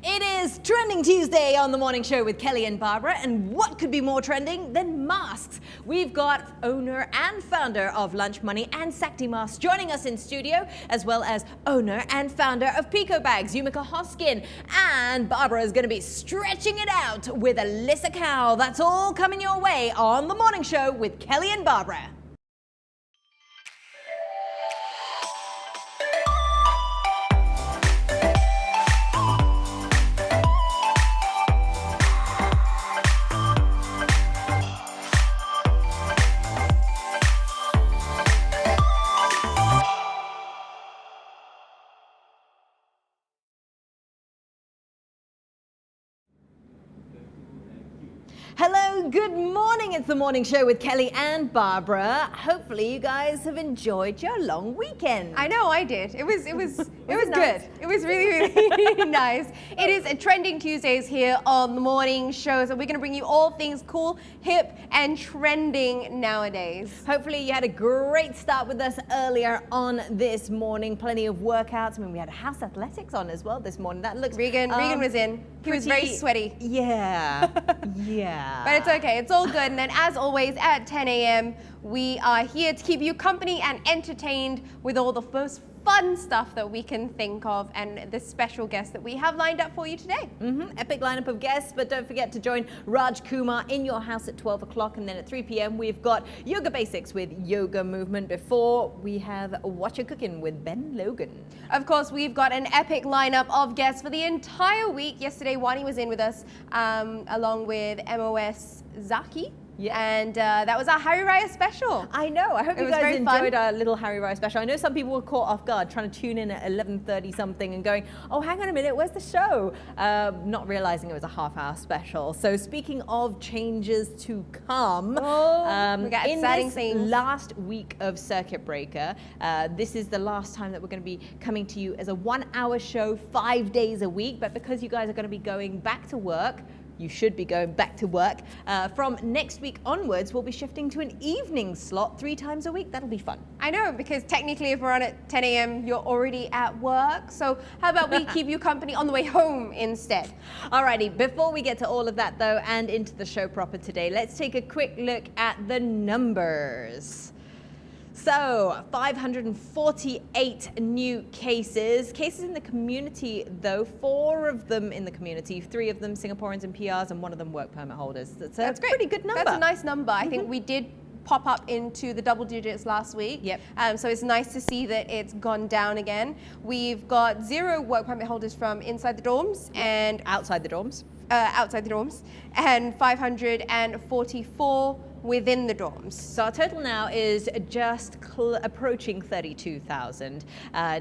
It is Trending Tuesday on the morning show with Kelly and Barbara, and what could be more trending than masks? We've got owner and founder of Lunch Money and Sakti Masks joining us in studio, as well as owner and founder of Pico Bags, Yumiko Hoskin, and Barbara is going to be stretching it out with Alyssa Kau. That's all coming your way on the morning show with Kelly and Barbara. Hello, good morning. It's the morning show with Kelly and Barbara. Hopefully you guys have enjoyed your long weekend. I know I did. It was nice? good. It was really nice. It is a Trending Tuesdays here on the morning show, so we're going to bring you all things cool, hip, and trending nowadays. Hopefully you had a great start with us earlier on this morning. Plenty of workouts. I mean, we had house athletics on as well this morning. That looks. Regan was in. He was very sweaty. Yeah. Yeah. But it's okay, it's all good. And then as always at 10 a.m. we are here to keep you company and entertained with all the most fun stuff that we can think of and the special guests that we have lined up for you today. Epic lineup of guests, but don't forget to join Raj Kumar in your house at 12 o'clock, and then at 3 p.m. we've got Yoga Basics with Yoga Movement. Before we have What You're Cooking with Ben Logan. Of course, we've got an epic lineup of guests for the entire week. Yesterday, Wani was in with us along with MOS Zaki. Yeah. And that was our Hari Raya special. I know. I hope you was guys very enjoyed fun. our little Hari Raya special. I know some people were caught off guard trying to tune in at 11:30 something and going, oh, hang on a minute, where's the show? Not realizing it was a half-hour special. So speaking of changes to come, we got in exciting this things. last week of Circuit Breaker, this is the last time that we're going to be coming to you as a 1-hour show 5 days a week. But because you guys are going to be going back to work, you should be going back to work. From next week onwards, we'll be shifting to an evening slot 3 times a week. That'll be fun. I know, because technically if we're on at 10 a.m., you're already at work. So how about we keep you company on the way home instead? Alrighty, before we get to all of that though, and into the show proper today, let's take a quick look at the numbers. So, 548 new cases. Cases in the community, though, 4 of them in the community, 3 of them Singaporeans and PRs, and 1 of them work permit holders. That's a pretty good number. That's a nice number. I think we did pop up into the double digits last week. Yep. So it's nice to see that it's gone down again. We've got 0 work permit holders from inside the dorms and outside the dorms. And 544 within the dorms. So our total now is just approaching 32,000.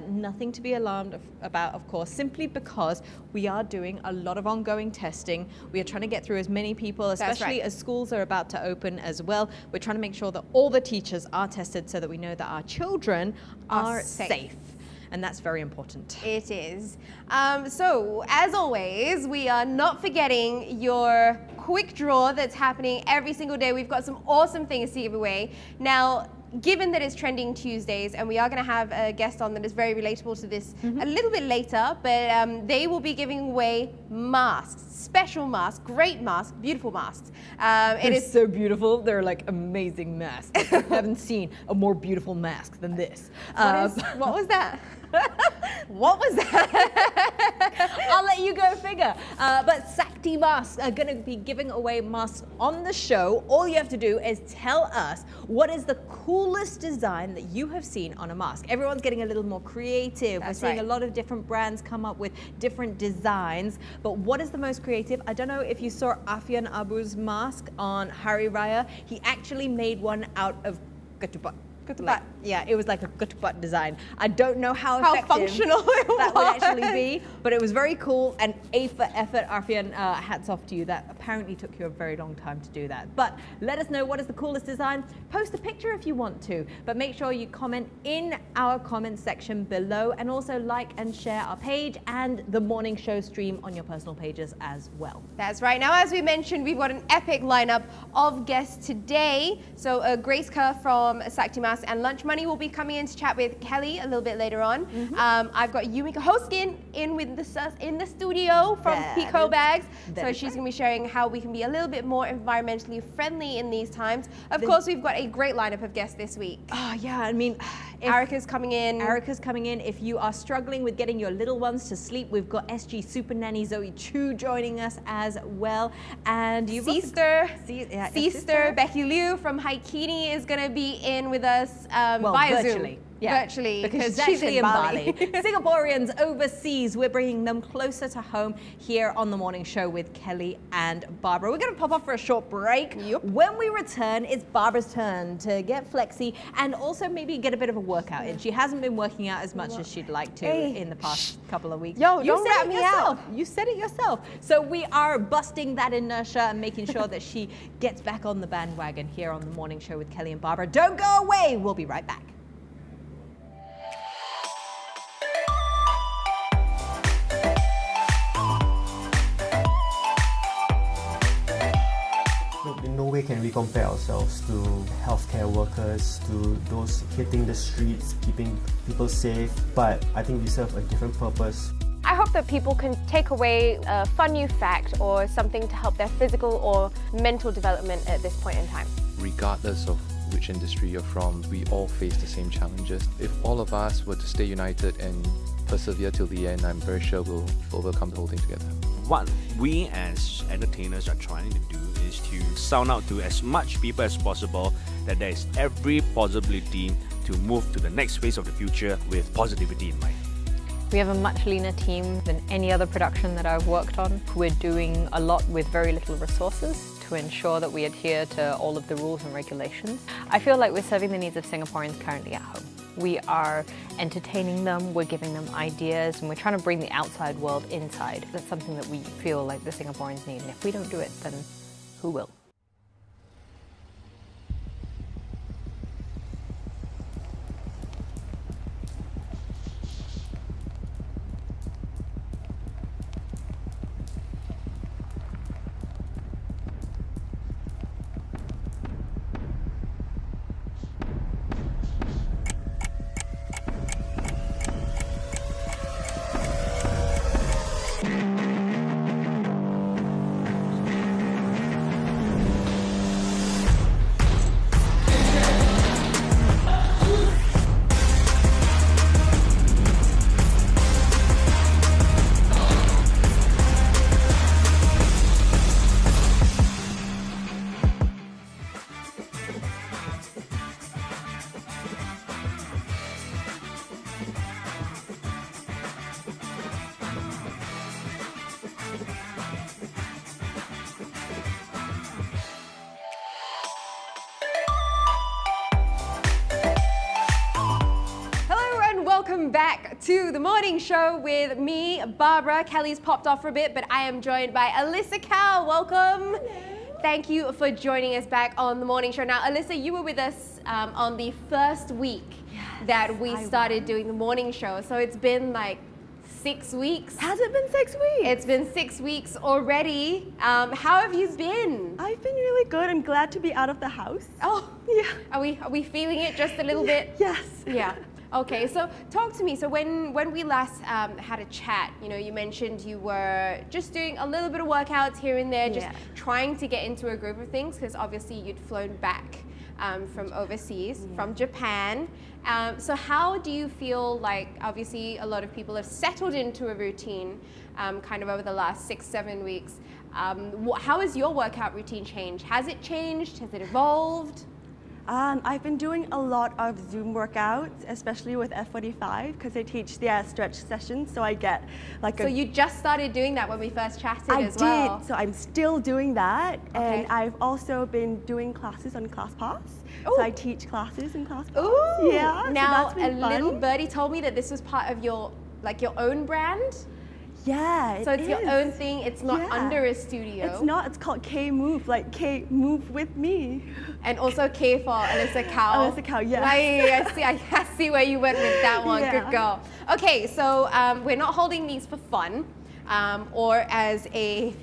Nothing to be alarmed about, of course, simply because we are doing a lot of ongoing testing. We are trying to get through as many people, especially as schools are about to open as well. We're trying to make sure that all the teachers are tested so that we know that our children are safe. And that's very important. It is. So, as always, we are not forgetting your quick draw that's happening every single day. We've got some awesome things to give away. Now, given that it's Trending Tuesdays, and we are going to have a guest on that is very relatable to this a little bit later, but they will be giving away masks, special masks, great masks, beautiful masks. It is so beautiful. They're like amazing masks. I haven't seen a more beautiful mask than this. What was that? What was that? I'll let you go figure. But Sakti masks are going to be giving away masks on the show. All you have to do is tell us what is the coolest design that you have seen on a mask. Everyone's getting a little more creative. We're seeing a lot of different brands come up with different designs. But what is the most creative? I don't know if you saw Afian Abu's mask on Hari Raya. He actually made one out of ketupat. Ketupat. Yeah, it was like a ketupat design. I don't know how functional that would actually be, but it was very cool, and A for effort. Arfian, hats off to you. That apparently took you a very long time to do that. But let us know what is the coolest design. Post a picture if you want to, but make sure you comment in our comment section below, and also like and share our page and the morning show stream on your personal pages as well. That's right. Now, as we mentioned, we've got an epic lineup of guests today. So Grace Kerr from Sakti Masks and Lunch Money will be coming in to chat with Kelly a little bit later on. I've got Yumiko Hoskin in with in the studio from Pico Bags. So is she's going to be sharing how we can be a little bit more environmentally friendly in these times. Of course, we've got a great lineup of guests this week. Oh yeah, I mean, Erica's coming in. Erica's coming in. If you are struggling with getting your little ones to sleep, we've got SG Super Nanny Zoe Chu joining us as well. And you've Sister Sister Becky Liu from Haikini is going to be in with us well, via virtually. Zoom. Yeah, Virtually, because she's she's actually in Bali. Bali. Singaporeans overseas, we're bringing them closer to home here on The Morning Show with Kelly and Barbara. We're going to pop off for a short break. Yep. When we return, it's Barbara's turn to get flexy and also maybe get a bit of a workout in. She hasn't been working out as much as she'd like to in the past couple of weeks. Yo, you don't said rat it me yourself. out. You said it yourself. So we are busting that inertia and making sure that she gets back on the bandwagon here on The Morning Show with Kelly and Barbara. Don't go away. We'll be right back. In no way can we compare ourselves to healthcare workers, to those hitting the streets, keeping people safe, but I think we serve a different purpose. I hope that people can take away a fun new fact or something to help their physical or mental development at this point in time. Regardless of which industry you're from, we all face the same challenges. If all of us were to stay united and persevere till the end, I'm very sure we'll overcome the whole thing together. What we as entertainers are trying to do is to sound out to as much people as possible that there is every possibility to move to the next phase of the future with positivity in mind. We have a much leaner team than any other production that I've worked on. We're doing a lot with very little resources to ensure that we adhere to all of the rules and regulations. I feel like we're serving the needs of Singaporeans currently at home. We are entertaining them, we're giving them ideas, and we're trying to bring the outside world inside. That's something that we feel like the Singaporeans need, and if we don't do it, then who will? Welcome back to The Morning Show with me, Barbara. Kelly's popped off for a bit, but I am joined by Alyssa Kau. Welcome. Hello. Thank you for joining us back on The Morning Show. Now, Alyssa, you were with us on the first week that we started doing The Morning Show. So it's been like 6 weeks. Has it been 6 weeks? It's been 6 weeks already. How have you been? I've been really good. I'm glad to be out of the house. Oh, yeah. Are we feeling it just a little bit? Yes. Yeah. Okay, so talk to me. So when we last had a chat, you know, you mentioned you were just doing a little bit of workouts here and there, just trying to get into a groove of things, because obviously you'd flown back from overseas, from Japan. So how do you feel like, obviously a lot of people have settled into a routine kind of over the last 6-7 weeks. How has your workout routine changed? Has it changed? Has it evolved? I've been doing a lot of Zoom workouts, especially with F45, because they teach their stretch sessions, so I get like So you just started doing that when we first chatted as well? I did, so I'm still doing that, and I've also been doing classes on ClassPass. Ooh. So I teach classes in ClassPass. Ooh! Yeah, Now, so that's been fun. little birdie told me that this was part of your own brand? Yeah, So it's your own thing, it's not Yeah. under a studio. It's not, it's called K-Move, like K-Move with me. And also K for Alyssa Kau. Alyssa Kau, yes. I see where you went with that one. Yeah. Good girl. Okay, so we're not holding these for fun or as a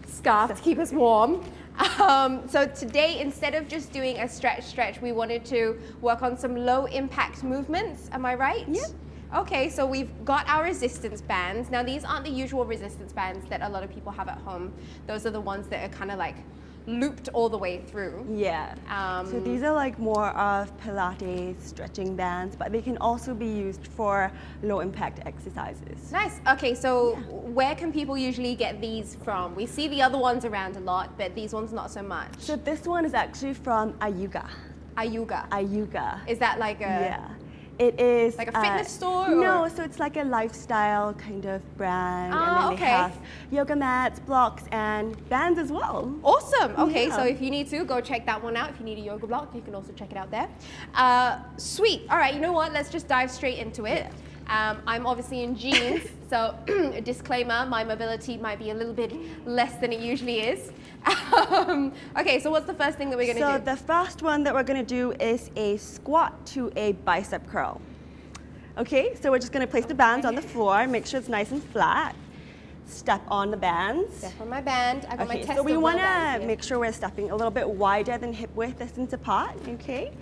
scarf to keep us warm. So today, instead of just doing a stretch, we wanted to work on some low impact movements. Am I right? Yeah. Okay, so we've got our resistance bands. Now these aren't the usual resistance bands that a lot of people have at home. Those are the ones that are kind of like looped all the way through. Yeah. So these are like more of Pilates stretching bands, but they can also be used for low impact exercises. Nice. Okay, so where can people usually get these from? We see the other ones around a lot, but these ones not so much. So this one is actually from Ayuga. Ayuga. Ayuga. Is that like a... Yeah. It is Like a fitness store? No, or? so it's like a lifestyle kind of brand. Ah, and then okay. they have yoga mats, blocks, and bands as well. Awesome. Okay, Yeah. so if you need to, go check that one out. If you need a yoga block, you can also check it out there. Sweet. All right, you know what? Let's just dive straight into it. I'm obviously in jeans, so a disclaimer, my mobility might be a little bit less than it usually is. Okay, so what's the first thing that we're going to So do? the first one that we're going to do is a squat to a bicep curl. Okay, so we're just going to place the bands on the floor, make sure it's nice and flat. Step on the bands. Step on my band. I got my Okay, test so we of want low bands to here. make sure we're stepping a little bit wider than hip width distance apart, okay?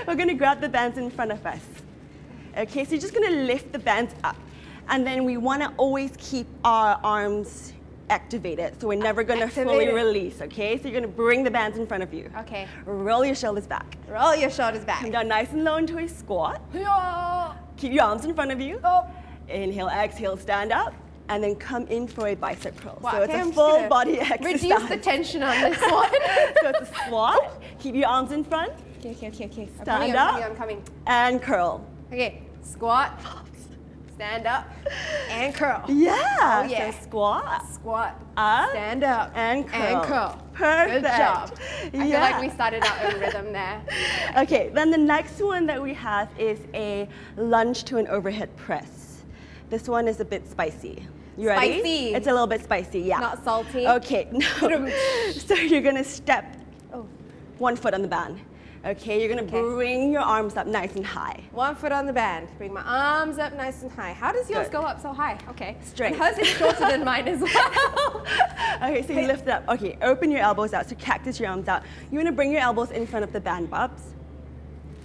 We're going to grab the bands in front of us. Okay, so you're just going to lift the bands up. And then we want to always keep our arms activated, so we're never going to fully Activated. release, okay? So you're going to bring the bands in front of you. Okay. Roll your shoulders back. Roll your shoulders back. Come down nice and low into a squat. Keep your arms in front of you. Oh. Inhale, exhale, stand up. And then come in for a bicep curl. Wow, so okay, it's I'm a just full gonna body exercise. Reduce the tension on this one. So it's a squat. Keep your arms in front. Okay. Stand up. I'm coming. And curl. Okay, squat, stand up, and curl. Yeah. Oh, yeah. So squat. Squat, Up. stand up, And curl. Good Perfect. job. I feel Yeah. like we started our own rhythm there. Okay, then the next one that we have is a lunge to an overhead press. This one is a bit spicy. You ready? Spicy. It's a little bit spicy, yeah. Not salty. Okay, no. So you're gonna step one foot on the band. Okay, you're gonna bring your arms up nice and high. 1 foot on the band. Bring my arms up nice and high. How does yours Good. go up so high? Okay. Straight. And hers is shorter than mine as well. Okay, so you lift it up. Okay, open your elbows out. So cactus your arms out. You wanna bring your elbows in front of the band bobs.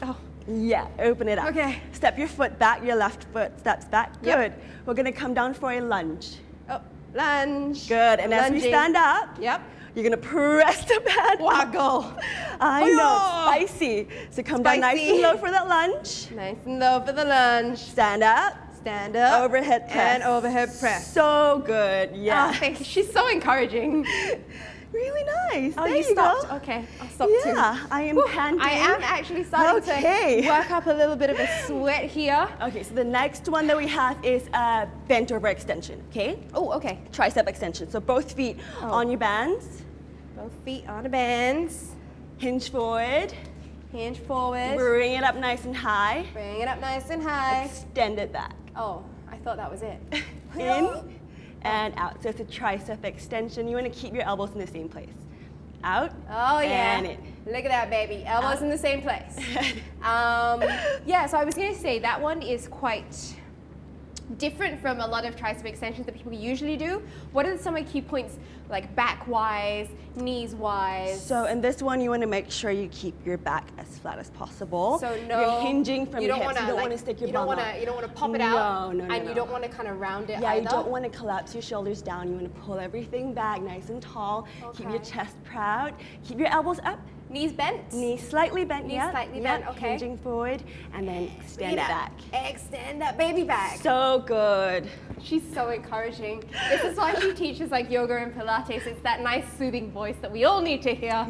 Oh. Yeah, open it up. Okay. Step your foot back, your left foot steps back. Yep. Good. We're gonna come down for a lunge. Oh, lunge. Good, and as we Lunging. stand up, Yep. you're gonna press the band. Waggle. I Oh, know, yeah. spicy. So come down nice Spicy. and low for that lunge. Nice and low for the lunge. Stand up. Stand up. Overhead press. And overhead press. So good, yeah. Oh, thank you. She's so encouraging. Really nice. Oh, there you stopped. go. Okay, I'll stop too. Yeah, I am panting. I am actually starting Okay. to work up a little bit of a sweat here. Okay, so the next one that we have is a bent over extension, okay? Oh, okay. Tricep extension. So both feet on your bands. Both feet on the bands. Hinge forward. Hinge forward. Bring it up nice and high. Bring it up nice and high. Extend it back. Oh, I thought that was it. In and out. So it's a tricep extension. You want to keep your elbows in the same place. Out. Oh yeah. And in. Look at that, baby. Elbows in the same place. Yeah, so I was going to say that one is quite different from a lot of tricep extensions that people usually do. What are some of the key points, like back-wise, knees-wise? So in this one, you want to make sure you keep your back as flat as possible. So no, You're hinging from you your don't hips. wanna, You don't like, want to stick your you don't bum wanna, out. You don't want to pop it out, No, and no. you don't want to kind of round it Yeah, either. you don't want to collapse your shoulders down. You want to pull everything back nice and tall. Keep your Okay. chest proud. Keep your elbows up. Knees bent. Knees slightly bent. Knees Yeah. slightly yeah. bent, okay. Hinging forward and then extend Feet it up. back. Extend that baby back. So good. She's so encouraging. This is why she teaches like yoga and Pilates. It's that nice soothing voice that we all need to hear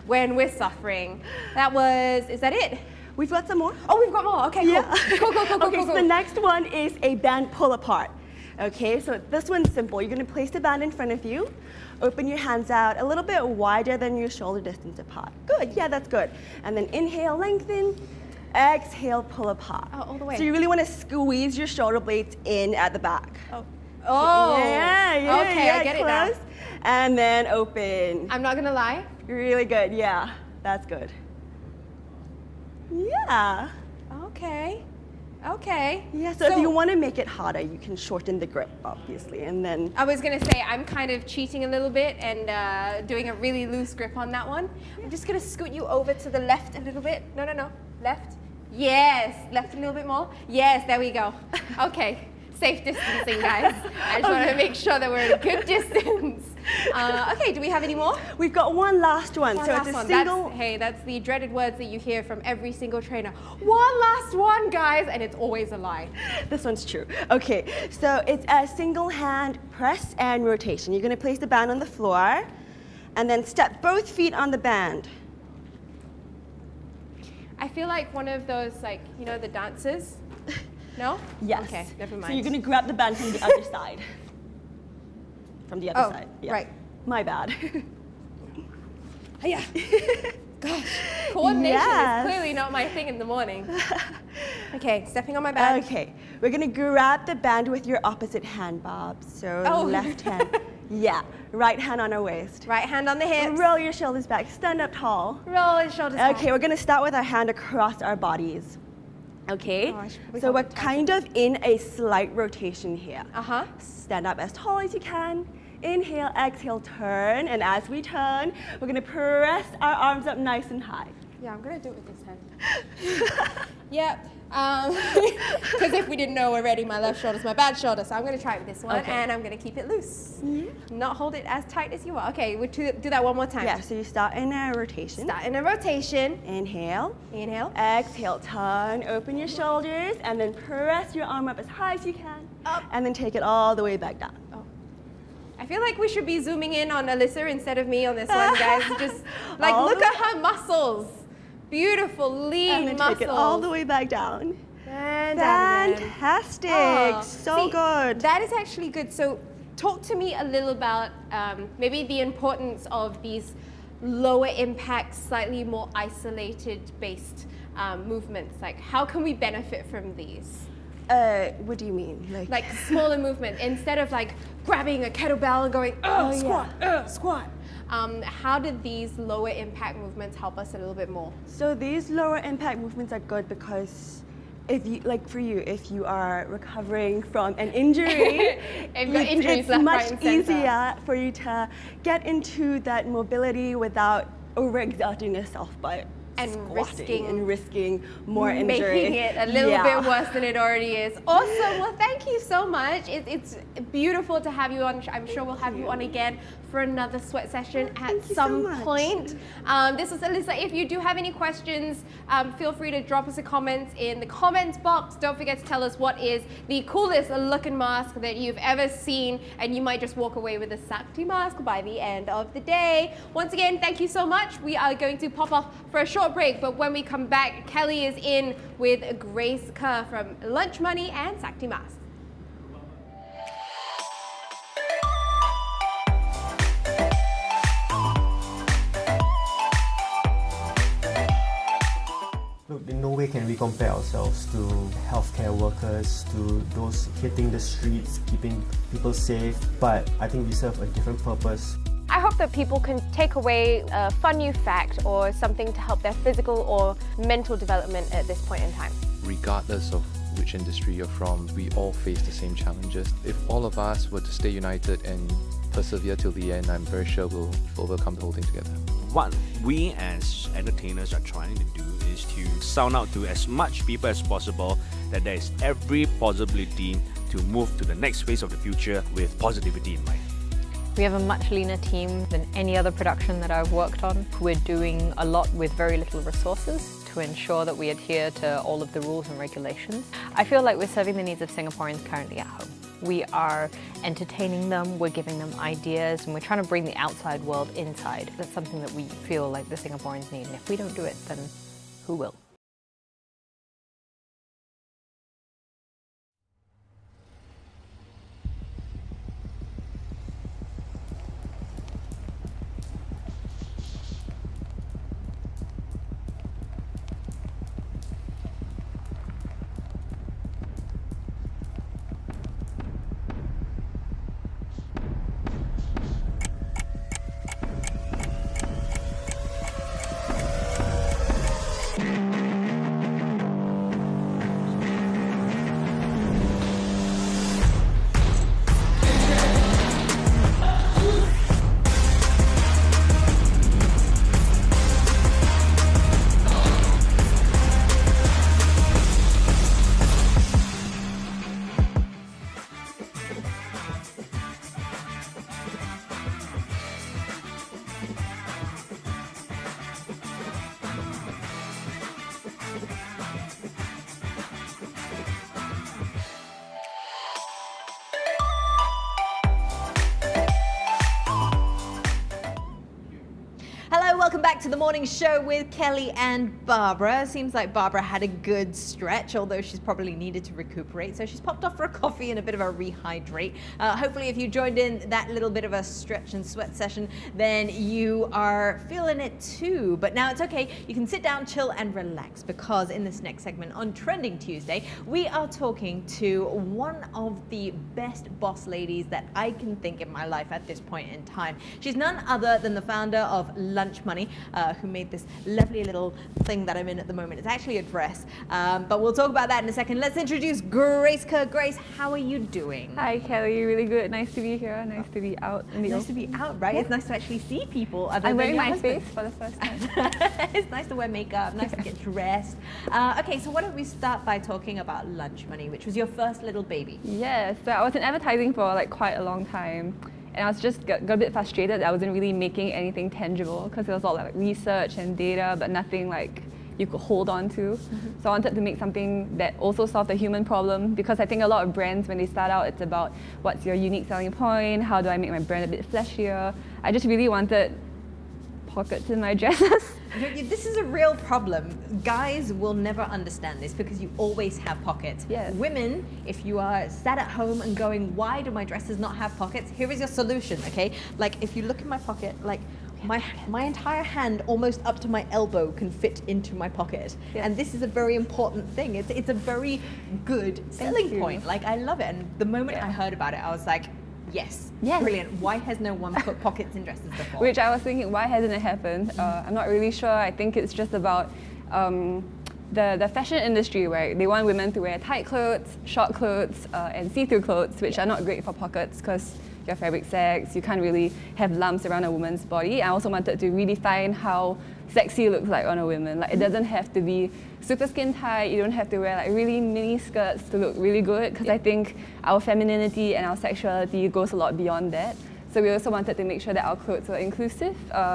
when we're suffering. Is that it? We've got some more. Oh, we've got more. Okay, cool. Yeah. Cool. Okay, so the next one is a band pull apart. Okay, so this one's simple. You're gonna place the band in front of you, open your hands out a little bit wider than your shoulder distance apart. Good, yeah, that's good. And then inhale, lengthen, exhale, pull apart. Oh, all the way. So you really wanna squeeze your shoulder blades in at the back. Oh. Yeah, Okay, I get it now. close. And then open. I'm not gonna lie. Really good, yeah, that's good. Yeah. Okay. Yeah, so if you want to make it harder, you can shorten the grip, obviously, and then... I was gonna say I'm kind of cheating a little bit and doing a really loose grip on that one. I'm just gonna scoot you over to the left a little bit. No. Left. Yes, left a little bit more. Yes, there we go. Okay, safe distancing, guys. I just want to make sure that we're at a good distance. Okay, do we have any more? We've got one last one. One so last it's a one. single. That's the dreaded words that you hear from every single trainer. One last one, guys, and it's always a lie. This one's true. Okay, so it's a single hand press and rotation. You're gonna place the band on the floor and then step both feet on the band. I feel like one of those, like, you know, the dancers. No? Yes. Okay, never mind. So you're gonna grab the band from the other side. From the other side. Yeah. Right. My bad. Yeah. Gosh, coordination Yes. is clearly not my thing in the morning. Okay, stepping on my band. Okay, we're gonna grab the band with your opposite hand, Bob. So left hand. Yeah, right hand on our waist. Right hand on the hips. Roll your shoulders back, stand up tall. Roll your shoulders back. Okay, we're gonna start with our hand across our bodies. Okay, Oh, I should probably so hold we're it tight. kind of in a slight rotation here. Uh-huh. Stand up as tall as you can. Inhale, exhale, turn. And as we turn, we're gonna press our arms up nice and high. Yeah, I'm gonna do it with this hand. Yeah, because if we didn't know already, my left shoulder's my bad shoulder, so I'm gonna try it with this one, Okay. and I'm gonna keep it loose. Not hold it as tight as you are. Okay, we'll do that one more time. Yeah, so you start in a rotation. Start in a rotation. Inhale. Inhale. Exhale, turn, open your shoulders, and then press your arm up as high as you can. Up. And then take it all the way back down. I feel like we should be zooming in on Alyssa instead of me on this one, guys. Just like All look the at her muscles. Beautiful, lean And then muscles. take it all the way back down. And down again. Fantastic. Oh, So see, good. That is actually good. So talk to me a little about maybe the importance of these lower impact, slightly more isolated based movements. Like how can we benefit from these? What do you mean? Like smaller movement instead of like grabbing a kettlebell and going, squat, squat. How did these lower impact movements help us a little bit more? So these lower impact movements are good because if you, like for you, if you are recovering from an injury, I've got injuries it's left, much right, and center. easier for you to get into that mobility without overexerting yourself by And squatting and risking more injury. Making it a little bit worse than it already is. Awesome. Well, thank you so much. It's beautiful to have you on. I'm sure we'll have you on again for another sweat session at you some so much. point. This is Alyssa. If you do have any questions, feel free to drop us a comment in the comments box. Don't forget to tell us what is the coolest looking mask that you've ever seen, and you might just walk away with a Sakti mask by the end of the day. Once again, thank you so much. We are going to pop off for a short break, but when we come back, Kelly is in with Grace Kerr from Lunch Money and Sakti Mask. Look, in no way can we compare ourselves to healthcare workers, to those hitting the streets, keeping people safe, but I think we serve a different purpose. I hope that people can take away a fun new fact or something to help their physical or mental development at this point in time. Regardless of which industry you're from, we all face the same challenges. If all of us were to stay united and persevere till the end, I'm very sure we'll overcome the whole thing together. What we as entertainers are trying to do is to sound out to as much people as possible that there is every possibility to move to the next phase of the future with positivity in mind. We have a much leaner team than any other production that I've worked on. We're doing a lot with very little resources to ensure that we adhere to all of the rules and regulations. I feel like we're serving the needs of Singaporeans currently at home. We are entertaining them, we're giving them ideas, and we're trying to bring the outside world inside. That's something that we feel like the Singaporeans need, and if we don't do it, then who will? back to the morning show with Kelly and Barbara. Seems like Barbara had a good stretch, although she's probably needed to recuperate. So she's popped off for a coffee and a bit of a rehydrate. Hopefully, if you joined in that little bit of a stretch and sweat session, then you are feeling it too. But now it's okay. You can sit down, chill, and relax, because in this next segment on Trending Tuesday, we are talking to one of the best boss ladies that I can think in my life at this point in time. She's none other than the founder of Lunge Money, who made this lovely little thing that I'm in at the moment. It's actually a dress, but we'll talk about that in a second. Let's introduce Grace Kerr. Grace, how are you doing? Hi Kelly, really good. Nice to be here. Nice to be out in the Nice to be out, right? It's nice to actually see people. Other I'm than wearing your my husband. face for the first time. It's nice to wear makeup, nice to get dressed. Okay, so why don't we start by talking about Lunge Money, which was your first little baby? Yeah, so I was in advertising for like quite a long time, and I was just got a bit frustrated that I wasn't really making anything tangible, because there was all like research and data, but nothing like you could hold on to. So I wanted to make something that also solved the human problem, because I think a lot of brands, when they start out, it's about what's your unique selling point, how do I make my brand a bit flashier. I just really wanted pockets in my dresses. This is a real problem. Guys will never understand this because you always have pockets. Yes. Women, if you are sat at home and going, why do my dresses not have pockets? Here is your solution, okay? Like, if you look in my pocket, like, my entire hand almost up to my elbow can fit into my pocket. Yes. And this is a very important thing. It's a very good selling you. point. Like, I love it. And the moment I heard about it, I was like, yes, brilliant. Why has no one put pockets in dresses before? Which I was thinking, why hasn't it happened? I'm not really sure. I think it's just about the fashion industry, right? They want women to wear tight clothes, short clothes, and see-through clothes, which are not great for pockets because your fabric sags, you can't really have lumps around a woman's body. I also wanted to redefine how sexy looks like on a woman. Like, it doesn't have to be super skin tight, you don't have to wear like really mini skirts to look really good, because I think our femininity and our sexuality goes a lot beyond that. So we also wanted to make sure that our clothes were inclusive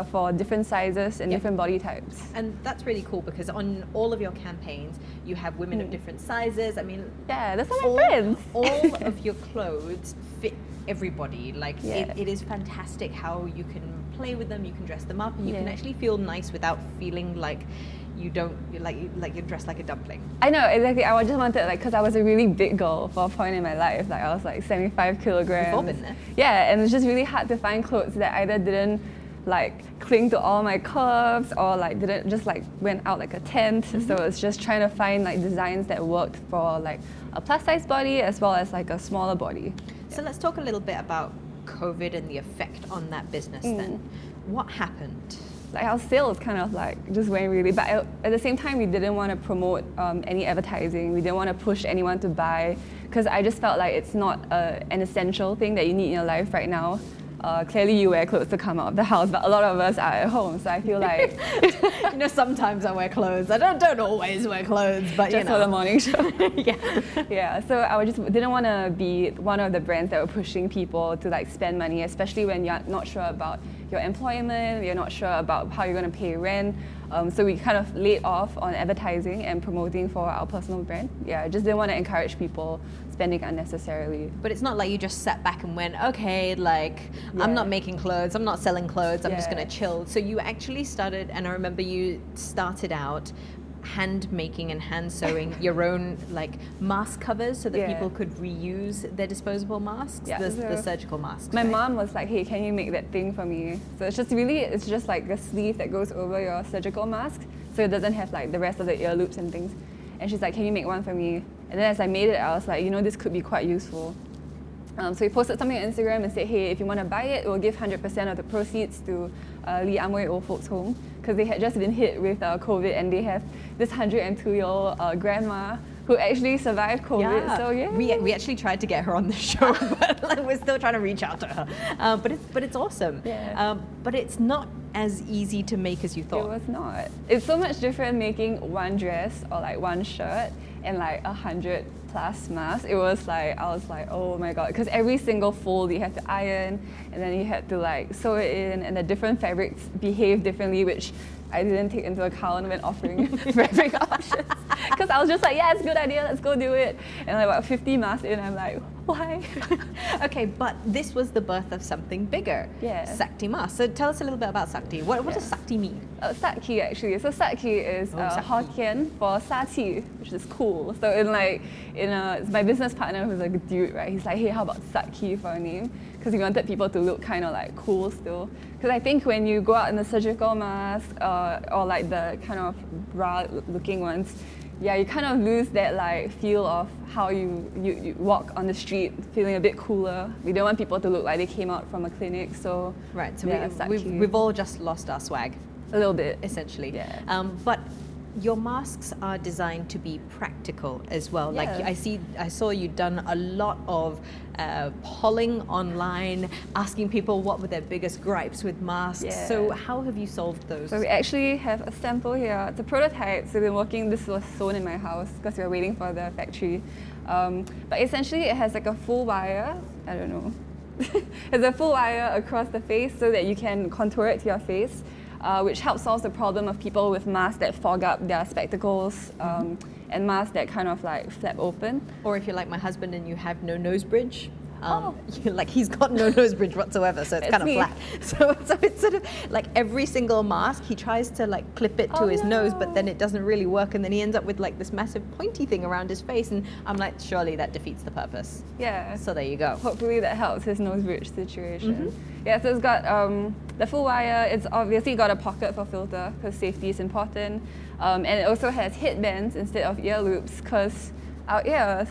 for different sizes and different body types. And that's really cool, because on all of your campaigns, you have women of different sizes. I mean, Yeah, that's all my friends. all of your clothes fit everybody. Like, it is fantastic how you can play with them, you can dress them up, and you can actually feel nice without feeling like you don't, like you're dressed like a dumpling. I know, exactly. I just wanted, like, because I was a really big girl for a point in my life. Like, I was like 75 kilograms. We've all been there. Yeah, and it's just really hard to find clothes that either didn't like cling to all my curves, or like didn't just like went out like a tent. So it's just trying to find like designs that worked for like a plus size body as well as like a smaller body. So let's talk a little bit about COVID and the effect on that business then. What happened? Like, our sales kind of like just went really bad. At the same time, we didn't want to promote any advertising. We didn't want to push anyone to buy, because I just felt like it's not an essential thing that you need in your life right now. Clearly you wear clothes to come out of the house, but a lot of us are at home, so I feel like You know, sometimes I wear clothes. I don't always wear clothes, but just you know. for the morning show. Yeah. Yeah, so I just didn't want to be one of the brands that were pushing people to like spend money, especially when you're not sure about your employment, you're not sure about how you're going to pay rent. So we kind of laid off on advertising and promoting for our personal brand. Yeah, I just didn't want to encourage people spending unnecessarily. But it's not like you just sat back and went, okay, like, I'm not making clothes, I'm not selling clothes, I'm just gonna chill. So you actually started, and I remember you started out hand making and hand sewing your own like mask covers so that people could reuse their disposable masks, the surgical masks. My right? mom was like, hey, can you make that thing for me? So it's just like a sleeve that goes over your surgical mask, so it doesn't have like the rest of the ear loops and things. And she's like, can you make one for me? And then as I made it, I was like, you know, this could be quite useful. So we posted something on Instagram and said, hey, if you want to buy it, we'll give 100% of the proceeds to Lee Amway Old Folks Home, because they had just been hit with COVID, and they have this 102-year-old grandma who actually survived COVID. Yeah. So we actually tried to get her on the show, but like, we're still trying to reach out to her. But it's awesome. Yeah. But it's not as easy to make as you thought. It was not. It's so much different making one dress or like one shirt and like 100 plus masks. It was like, I was like, oh my god, because every single fold you had to iron, and then you had to like sew it in, and the different fabrics behave differently, which I didn't take into account when offering fabric options. Because I was just like, yeah, it's a good idea, let's go do it. And like about 50 masks in, I'm like, why? Okay, but this was the birth of something bigger. Yeah. Sakti mask. So tell us a little bit about Sakti. What does Sakti mean? Sakti actually. So Sakti is Sakti. Hoskin for Sati, which is cool. So it's my business partner who's like a dude, right? He's like, hey, how about Sakti for a name? Because he wanted people to look kind of like cool still. Because I think when you go out in the surgical mask or like the kind of bra looking ones, yeah, you kind of lose that like feel of how you walk on the street feeling a bit cooler. We don't want people to look like they came out from a clinic, so Right, so yeah, we've all just lost our swag, a little bit. essentially. Yeah. But your masks are designed to be practical as well. Like Yeah. I saw you done a lot of polling online, asking people what were their biggest gripes with masks. Yeah. So how have you solved those? So we actually have a sample here. It's a prototype. So we've been working, this was sewn in my house because we were waiting for the factory. But essentially it has like a full wire, I don't know. It's a full wire across the face so that you can contour it to your face, which helps solve the problem of people with masks that fog up their spectacles and masks that kind of like flap open. Or if you're like my husband and you have no nose bridge. Like he's got no nose bridge whatsoever, so it's kind of me. flat. So it's sort of like every single mask, he tries to like clip it to his nose, but then it doesn't really work, and then he ends up with like this massive pointy thing around his face, and I'm like, surely that defeats the purpose. Yeah. So there you go. Hopefully that helps his nose bridge situation. Yeah, so it's got the full wire. It's obviously got a pocket for filter because safety is important. And it also has headbands instead of ear loops because our ears,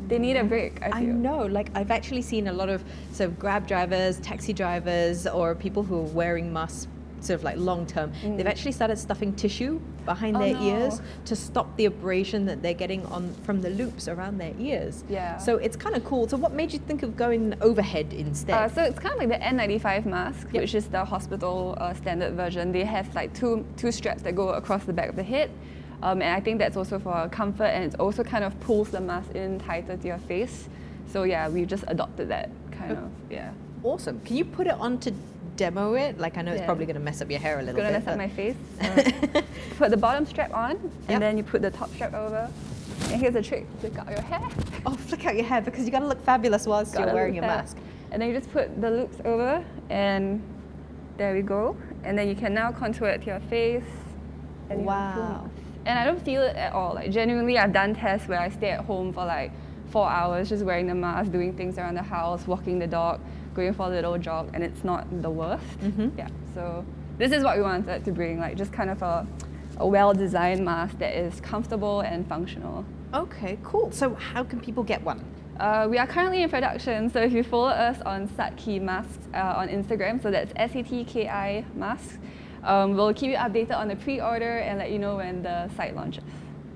they need a break, I I feel. know, like I've actually seen a lot of Grab drivers, taxi drivers, or people who are wearing masks sort of like long term. They've actually started stuffing tissue behind their ears to stop the abrasion that they're getting on from the loops around their ears. Yeah. So it's kind of cool. So what made you think of going overhead instead? So it's kind of like the N95 mask, which is the hospital standard version. They have like two straps that go across the back of the head. And I think that's also for comfort, and it also kind of pulls the mask in tighter to your face. So yeah, we just adopted that kind of, yeah. Awesome. Can you put it on to demo it? Like I know it's Yeah. probably going to mess up your hair a little It's gonna bit. mess up my face. Put the bottom strap on, and then you put the top strap over. And here's a trick: flick out your hair. Oh, flick out your hair because you got to look fabulous whilst you're Gotta wearing look your fab. mask. And then you just put the loops over, and there we go. And then you can now contour it to your face. And you have full Wow. mask. And I don't feel it at all. Like genuinely, I've done tests where I stay at home for like 4 hours just wearing the mask, doing things around the house, walking the dog, going for a little jog, and it's not the worst. Yeah. So this is what we wanted to bring, like just kind of a well-designed mask that is comfortable and functional. Okay, cool. So how can people get one? We are currently in production, so if you follow us on Sakti Masks on Instagram, so that's SATKI Masks, we'll keep you updated on the pre-order and let you know when the site launches.